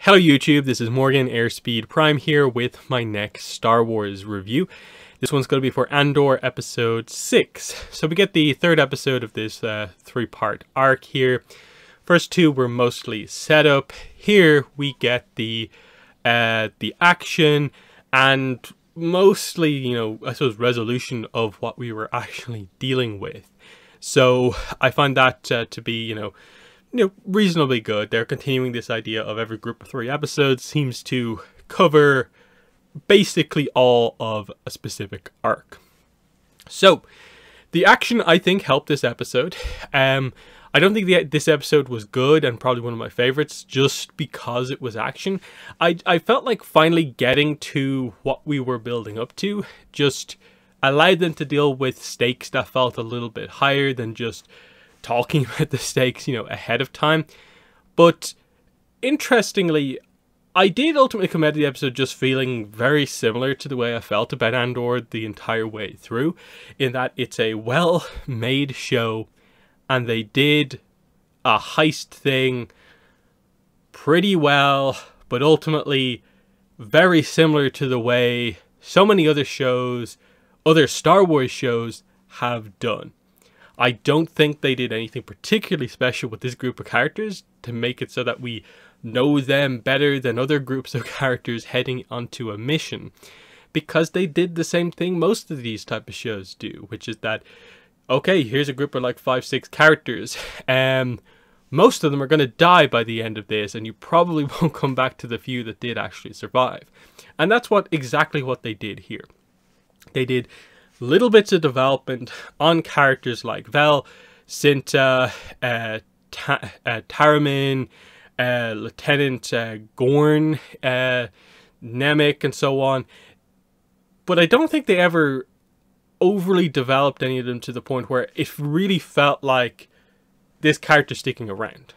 Hello YouTube, this is Morgan Airspeed Prime here with my next Star Wars review. This one's going to be for Andor episode 6. So we get the third episode of this three-part arc here. First two were mostly setup. Here we get the action and mostly, I suppose resolution of what we were actually dealing with. So I find that to be, reasonably good. They're continuing this idea of every group of 3 episodes seems to cover basically all of a specific arc. So the action, I think, helped this episode. I don't think this episode was good and probably one of my favorites just because it was action. I felt like finally getting to what we were building up to just allowed them to deal with stakes that felt a little bit higher than just talking about the stakes, ahead of time. But interestingly, I did ultimately come out of the episode just feeling very similar to the way I felt about Andor the entire way through, in that it's a well-made show, and they did a heist thing pretty well, but ultimately very similar to the way so many other shows, other Star Wars shows, have done. I don't think they did anything particularly special with this group of characters to make it so that we know them better than other groups of characters heading onto a mission, because they did the same thing most of these type of shows do, which is that, okay, here's a group of like 5-6 characters, most of them are going to die by the end of this, and you probably won't come back to the few that did actually survive. And that's exactly what they did here. They did little bits of development on characters like Vel, Cinta, Taramyn, Lieutenant Gorn, Nemik, and so on. But I don't think they ever overly developed any of them to the point where it really felt like this character sticking around.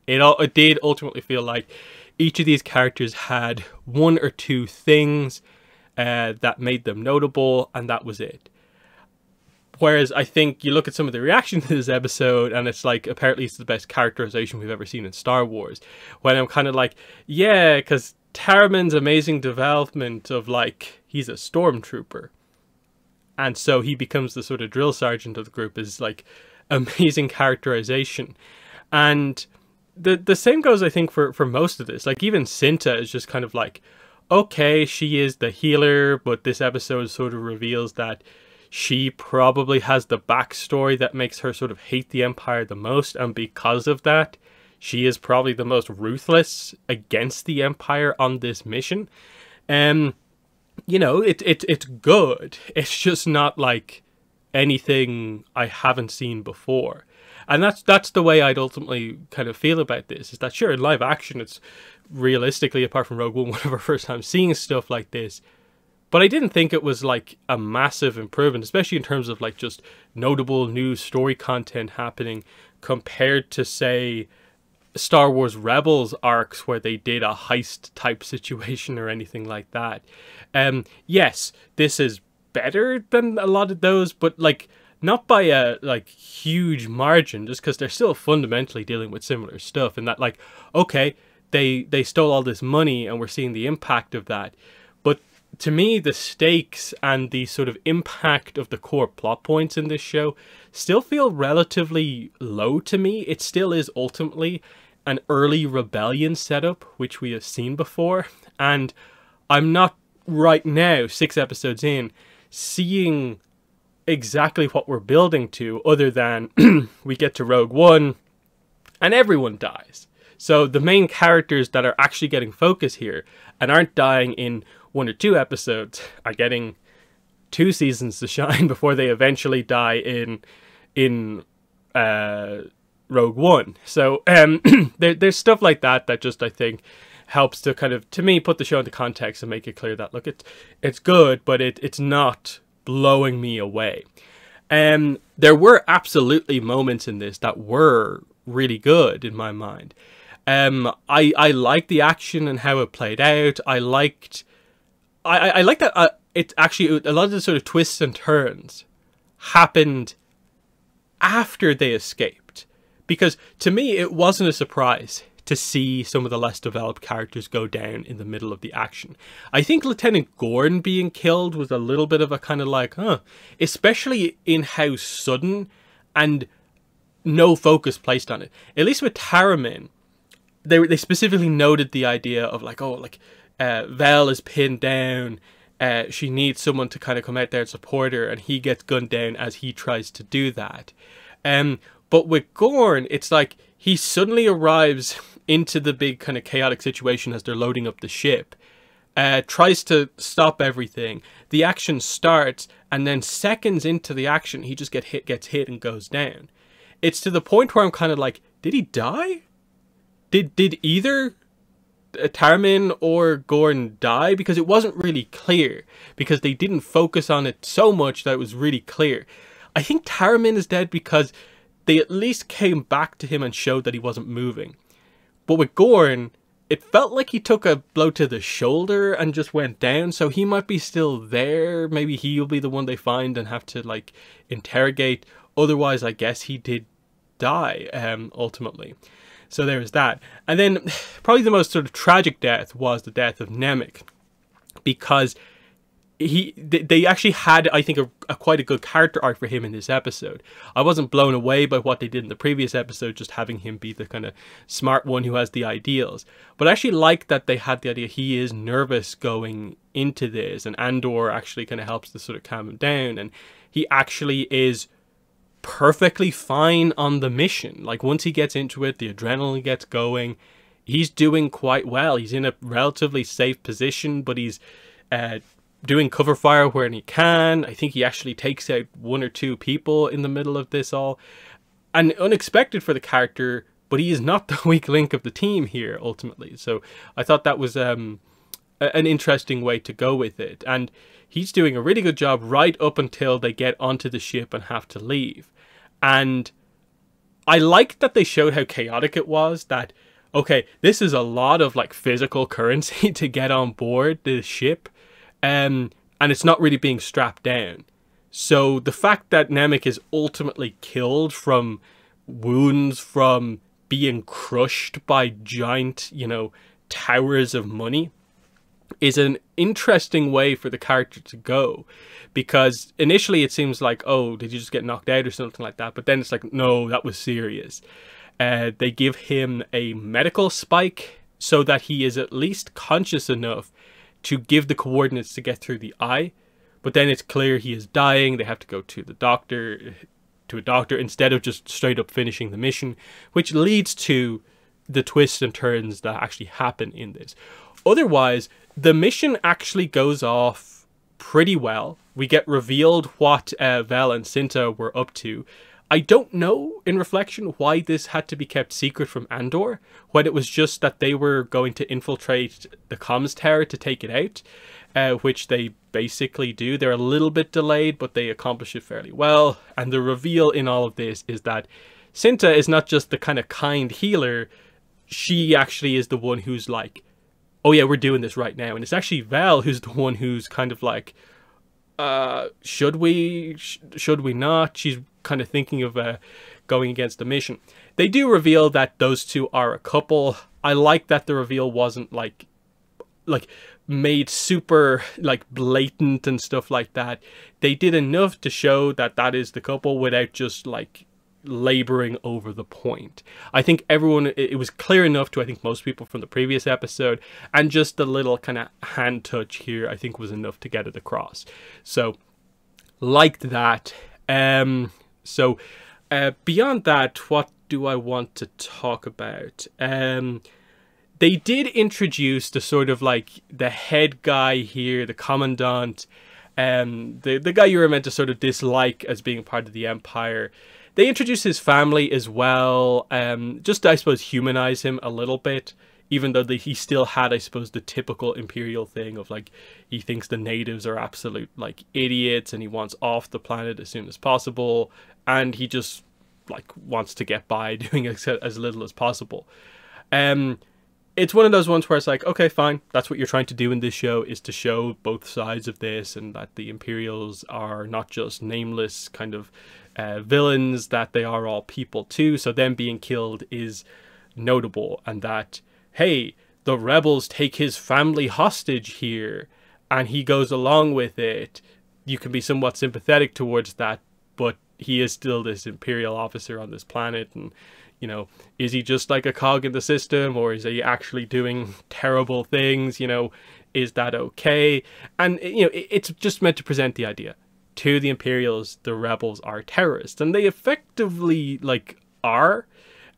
It did ultimately feel like each of these characters had 1 or 2 things that made them notable, and that was it. Whereas I think you look at some of the reaction to this episode, and it's like, apparently it's the best characterization we've ever seen in Star Wars. When I'm kind of like, yeah, because Taramyn's amazing development of, like, he's a stormtrooper, and so he becomes the sort of drill sergeant of the group, is like amazing characterization. And the same goes, I think, for most of this. Like, even Cinta is just kind of like, okay, she is the healer, but this episode sort of reveals that she probably has the backstory that makes her sort of hate the Empire the most, and because of that, she is probably the most ruthless against the Empire on this mission. It's good. It's just not like anything I haven't seen before. And that's the way I'd ultimately kind of feel about this, is that sure, in live action, it's realistically, apart from Rogue One, one of our first time seeing stuff like this. But I didn't think it was like a massive improvement, especially in terms of like just notable new story content happening compared to, say, Star Wars Rebels arcs where they did a heist type situation or anything like that. Yes, this is better than a lot of those, but like not by a like huge margin, just because they're still fundamentally dealing with similar stuff. And that, like, okay, they stole all this money and we're seeing the impact of that. But to me, the stakes and the sort of impact of the core plot points in this show still feel relatively low to me. It still is ultimately an early rebellion setup, which we have seen before. And I'm not right now, 6 episodes in, seeing exactly what we're building to, other than we get to Rogue One and everyone dies. So the main characters that are actually getting focus here and aren't dying in 1 or 2 episodes are getting 2 seasons to shine before they eventually die in Rogue One. So there's stuff like that just, I think, helps to kind of, to me, put the show into context and make it clear that, look, it's good, but it's not blowing me away. There were absolutely moments in this that were really good in my mind. I liked the action and how it played out. I like that it actually, a lot of the sort of twists and turns happened after they escaped. Because to me, it wasn't a surprise to to see some of the less developed characters go down in the middle of the action. I think Lieutenant Gorn being killed was a little bit of a kind of like, especially in how sudden and no focus placed on it. At least with Taramin, they specifically noted the idea of like, Vel is pinned down, she needs someone to kind of come out there and support her, and he gets gunned down as he tries to do that. But with Gorn, it's like he suddenly arrives into the big kind of chaotic situation as they're loading up the ship, tries to stop everything. The action starts, and then seconds into the action, he just gets hit and goes down. It's to the point where I'm kind of like, did he die? Did either Taramin or Gorn die? Because it wasn't really clear, because they didn't focus on it so much that it was really clear. I think Taramin is dead because they at least came back to him and showed that he wasn't moving. But with Gorn, it felt like he took a blow to the shoulder and just went down, so he might be still there. Maybe he'll be the one they find and have to like interrogate. Otherwise, I guess he did die ultimately. So there's that. And then probably the most sort of tragic death was the death of Nemik, because they actually had, I think, a quite a good character arc for him in this episode. I wasn't blown away by what they did in the previous episode, just having him be the kind of smart one who has the ideals. But I actually like that they had the idea he is nervous going into this, and Andor actually kind of helps to sort of calm him down, and he actually is perfectly fine on the mission. Like, once he gets into it, the adrenaline gets going, he's doing quite well. He's in a relatively safe position, but he's doing cover fire where he can. I think he actually takes out 1 or 2 people in the middle of this all. And unexpected for the character, but he is not the weak link of the team here, ultimately. So I thought that was an interesting way to go with it. And he's doing a really good job right up until they get onto the ship and have to leave. And I liked that they showed how chaotic it was, that, okay, this is a lot of like physical currency to get on board the ship. And it's not really being strapped down. So the fact that Nemik is ultimately killed from wounds from being crushed by giant, towers of money is an interesting way for the character to go. Because initially it seems like, oh, did you just get knocked out or something like that? But then it's like, no, that was serious. They give him a medical spike so that he is at least conscious enough to give the coordinates to get through the eye, but then it's clear he is dying. They have to go to a doctor instead of just straight up finishing the mission, which leads to the twists and turns that actually happen in this. Otherwise, the mission actually goes off pretty well. We get revealed what Vel and Cinta were up to. I don't know, in reflection, why this had to be kept secret from Andor, when it was just that they were going to infiltrate the comms tower to take it out, which they basically do. They're a little bit delayed, but they accomplish it fairly well. And the reveal in all of this is that Cinta is not just the kind of kind healer, she actually is the one who's like, oh yeah, we're doing this right now. And it's actually Vel who's the one who's kind of like, should we not? She's kind of thinking of going against the mission. They do reveal that those two are a couple. I like that the reveal wasn't like made super like blatant and stuff like that. They did enough to show that that is the couple without just like laboring over the point. I think it was clear enough to, I think, most people from the previous episode, and just the little kind of hand touch here I think was enough to get it across. So liked that. So beyond that, what do I want to talk about? They did introduce the sort of like the head guy here, the commandant, the guy you were meant to sort of dislike as being part of the Empire. They introduce his family as well, just to, I suppose, humanize him a little bit, even though he still had, I suppose, the typical Imperial thing of like, he thinks the natives are absolute like idiots and he wants off the planet as soon as possible, and he just like wants to get by doing as little as possible. It's one of those ones where it's like, okay, fine, that's what you're trying to do in this show, is to show both sides of this, and that the Imperials are not just nameless kind of villains, that they are all people too. So them being killed is notable, and that, hey, the rebels take his family hostage here, and he goes along with it. You can be somewhat sympathetic towards that, but he is still this Imperial officer on this planet, and, you know, is he just like a cog in the system, or is he actually doing terrible things? You know, is that okay? And, you know, it's just meant to present the idea to the Imperials, the rebels are terrorists, and they effectively, like, are.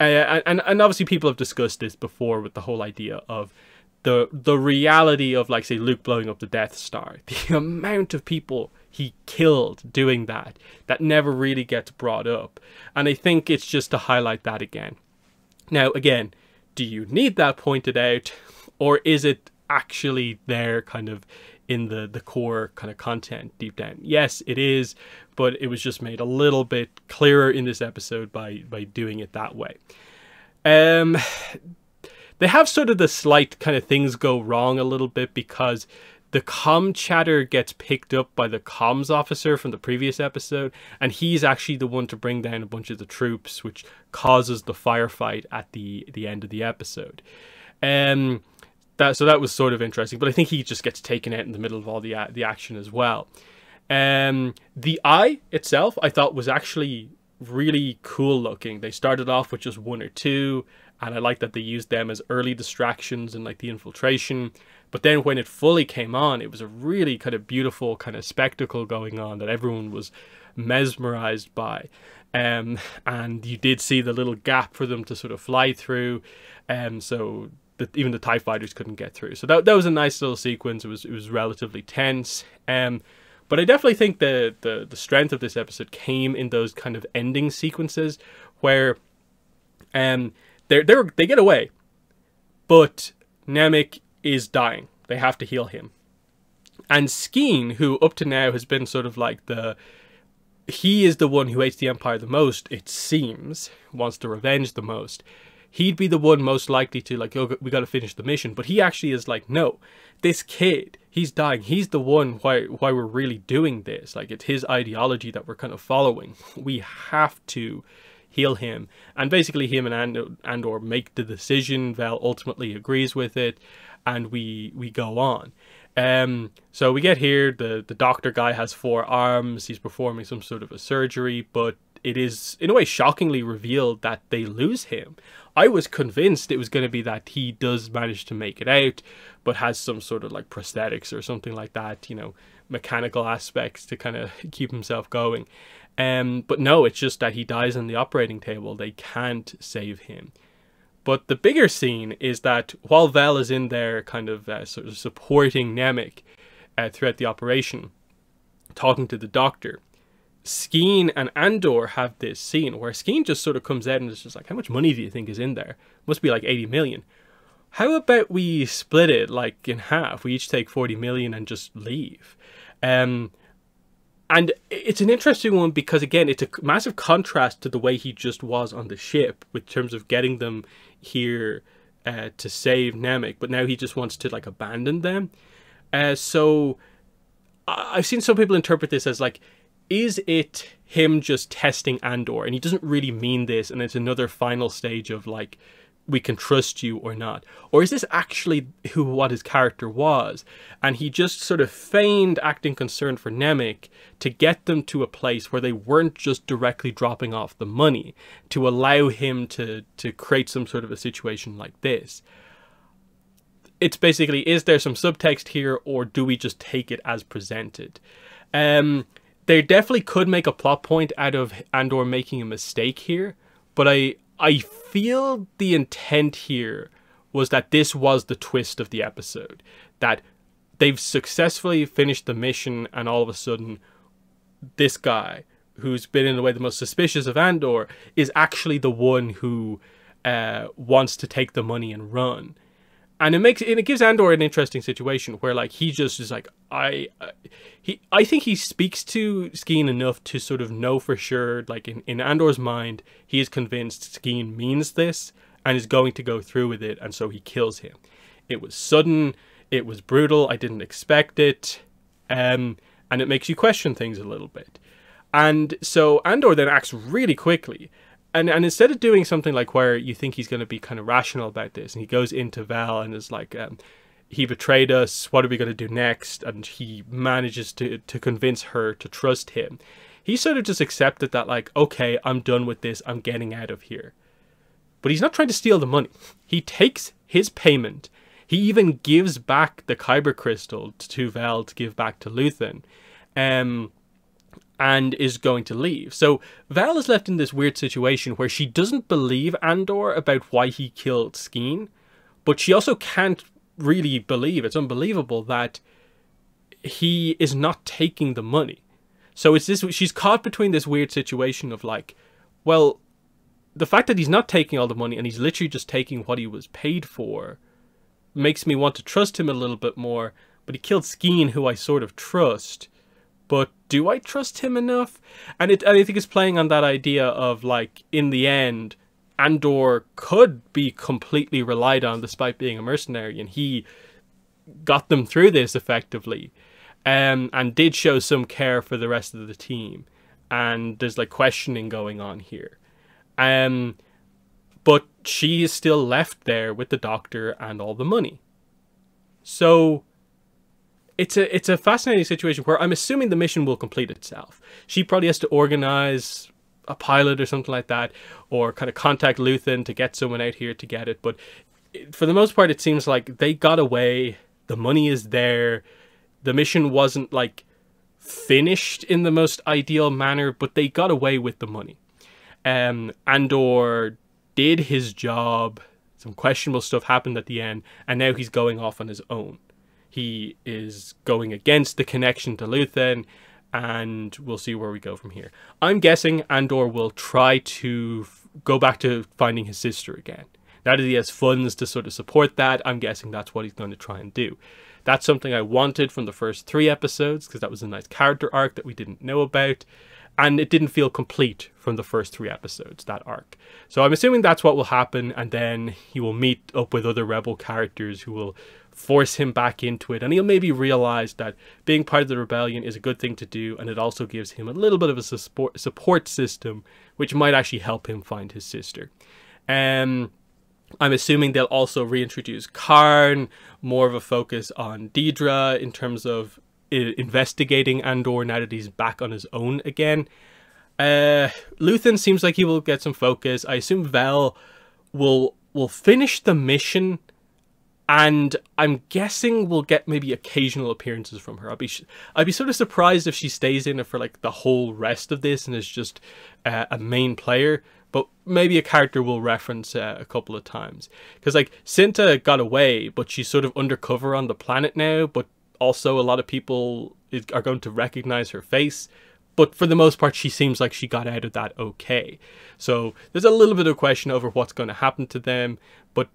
And obviously people have discussed this before with the whole idea of the reality of, like, say, Luke blowing up the Death Star. The amount of people he killed doing that never really gets brought up. And I think it's just to highlight that again. Now, again, do you need that pointed out, or is it actually there kind of in the core kind of content deep down? Yes, it is, but it was just made a little bit clearer in this episode by doing it that way. They have sort of the slight kind of things go wrong a little bit, because the comm chatter gets picked up by the comms officer from the previous episode, and he's actually the one to bring down a bunch of the troops, which causes the firefight at the end of the episode. So that was sort of interesting, but I think he just gets taken out in the middle of all the action as well. The eye itself, I thought, was actually really cool looking. They started off with just one or two, and I like that they used them as early distractions in, like, the infiltration. But then when it fully came on, it was a really kind of beautiful kind of spectacle going on that everyone was mesmerized by. And you did see the little gap for them to sort of fly through, so that even the TIE fighters couldn't get through. So that was a nice little sequence. It was relatively tense. But I definitely think the strength of this episode came in those kind of ending sequences where they get away, but Nemik is dying. They have to heal him. And Skeen, who up to now has been sort of like he is the one who hates the Empire the most, it seems, wants to revenge the most. He'd be the one most likely to, like, oh, we got to finish the mission. But he actually is like, no, this kid, he's dying. He's the one why we're really doing this. Like, it's his ideology that we're kind of following. We have to heal him. And basically him and Andor make the decision. Vel ultimately agrees with it, and we go on. So we get here, the doctor guy has 4 arms. He's performing some sort of a surgery, but it is in a way shockingly revealed that they lose him. I was convinced it was going to be that he does manage to make it out, but has some sort of, like, prosthetics or something like that, you know, mechanical aspects to kind of keep himself going. But no, it's just that he dies on the operating table. They can't save him. But the bigger scene is that while Vel is in there kind of sort of supporting Nemik throughout the operation, talking to the doctor, Skeen and Andor have this scene where Skeen just sort of comes out and is just like, how much money do you think is in there? Must be like 80 million. How about we split it, like, in half? We each take 40 million and just leave. And it's an interesting one because, again, it's a massive contrast to the way he just was on the ship with terms of getting them here to save Nemik, but now he just wants to, like, abandon them. So I've seen some people interpret this as, like, is it him just testing Andor? And he doesn't really mean this, and it's another final stage of, like, we can trust you or not. Or is this actually what his character was? And he just sort of feigned acting concern for Nemik to get them to a place where they weren't just directly dropping off the money, to allow him to create some sort of a situation like this. It's basically, is there some subtext here, or do we just take it as presented? They definitely could make a plot point out of Andor making a mistake here, but I feel the intent here was that this was the twist of the episode. That they've successfully finished the mission, and all of a sudden, this guy, who's been in a way the most suspicious of Andor, is actually the one who wants to take the money and run. And it gives Andor an interesting situation where, like, he just is like, I think he speaks to Skeen enough to sort of know for sure, like, in Andor's mind, he is convinced Skeen means this and is going to go through with it, and so he kills him. It was sudden, it was brutal, I didn't expect it, and it makes you question things a little bit. And so Andor then acts really quickly, and instead of doing something like where you think he's going to be kind of rational about this, and he goes into Val and is like, he betrayed us, what are we going to do next? And he manages to convince her to trust him. He sort of just accepted that, like, okay, I'm done with this, I'm getting out of here. But he's not trying to steal the money. He takes his payment. He even gives back the Kyber crystal to Val to give back to Luthen. And is going to leave. So Val is left in this weird situation where she doesn't believe Andor about why he killed Skeen, but she also can't really believe, it's unbelievable, that he is not taking the money. So it's this, she's caught between this weird situation of like, well, the fact that he's not taking all the money and he's literally just taking what he was paid for makes me want to trust him a little bit more, but he killed Skeen, who I sort of trust. But do I trust him enough? And I think it's playing on that idea of, like, in the end, Andor could be completely relied on despite being a mercenary, and he got them through this effectively, and did show some care for the rest of the team. And there's, like, questioning going on here. But she is still left there with the doctor and all the money. So it's a fascinating situation where I'm assuming the mission will complete itself. She probably has to organize a pilot or something like that, or kind of contact Luthen to get someone out here to get it. But for the most part, it seems like they got away. The money is there. The mission wasn't, like, finished in the most ideal manner, but they got away with the money. Andor did his job. Some questionable stuff happened at the end, and now he's going off on his own. He is going against the connection to Luthen, and we'll see where we go from here. I'm guessing Andor will try to go back to finding his sister again. Now that he has funds to sort of support that, I'm guessing that's what he's going to try and do. That's something I wanted from the first 3 episodes, because that was a nice character arc that we didn't know about. And it didn't feel complete from the first 3 episodes, that arc. So I'm assuming that's what will happen, and then he will meet up with other Rebel characters who will force him back into it, and he'll maybe realize that being part of the rebellion is a good thing to do, and it also gives him a little bit of a support system, which might actually help him find his sister. I'm assuming they'll also reintroduce Karn, more of a focus on Dedra in terms of investigating Andor now that he's back on his own again. Luthen seems like he will get some focus. I assume Vel will finish the mission, and I'm guessing we'll get maybe occasional appearances from her. I'd be sort of surprised if she stays in it for like the whole rest of this and is just a main player. But maybe a character will reference a couple of times. Because, like, Cinta got away, but she's sort of undercover on the planet now. But also a lot of people are going to recognize her face. But for the most part, she seems like she got out of that okay. So there's a little bit of question over what's going to happen to them. But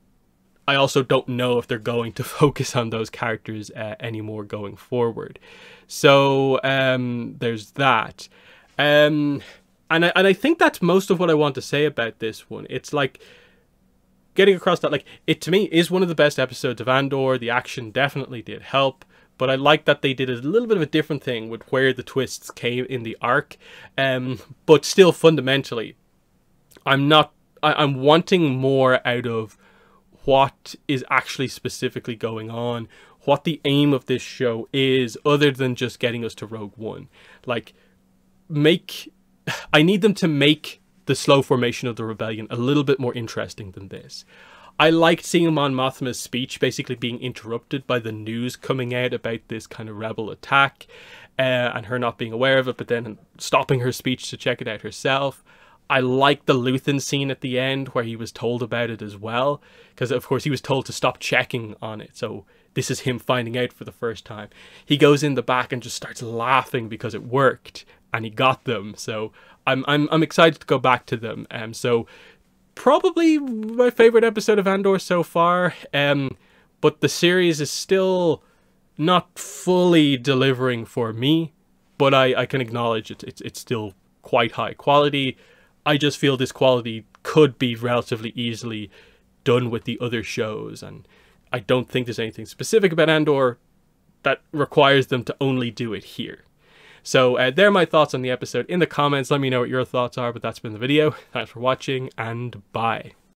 I also don't know if they're going to focus on those characters anymore going forward. So there's that. And I think that's most of what I want to say about this one. It's like getting across that, like, it to me is one of the best episodes of Andor. The action definitely did help, but I like that they did a little bit of a different thing with where the twists came in the arc. But still, fundamentally, I'm wanting more out of what is actually specifically going on, what the aim of this show is, other than just getting us to Rogue One. Like, I need them to make the slow formation of the rebellion a little bit more interesting than this. I liked seeing Mon Mothma's speech basically being interrupted by the news coming out about this kind of rebel attack, and her not being aware of it, but then stopping her speech to check it out herself. I like the Luthen scene at the end where he was told about it as well, because of course he was told to stop checking on it. So this is him finding out for the first time. He goes in the back and just starts laughing because it worked and he got them. So I'm excited to go back to them. So probably my favorite episode of Andor so far. But the series is still not fully delivering for me, but I can acknowledge it's still quite high quality. I just feel this quality could be relatively easily done with the other shows, and I don't think there's anything specific about Andor that requires them to only do it here. So there are my thoughts on the episode in the comments. Let me know what your thoughts are, but that's been the video. Thanks for watching, and bye.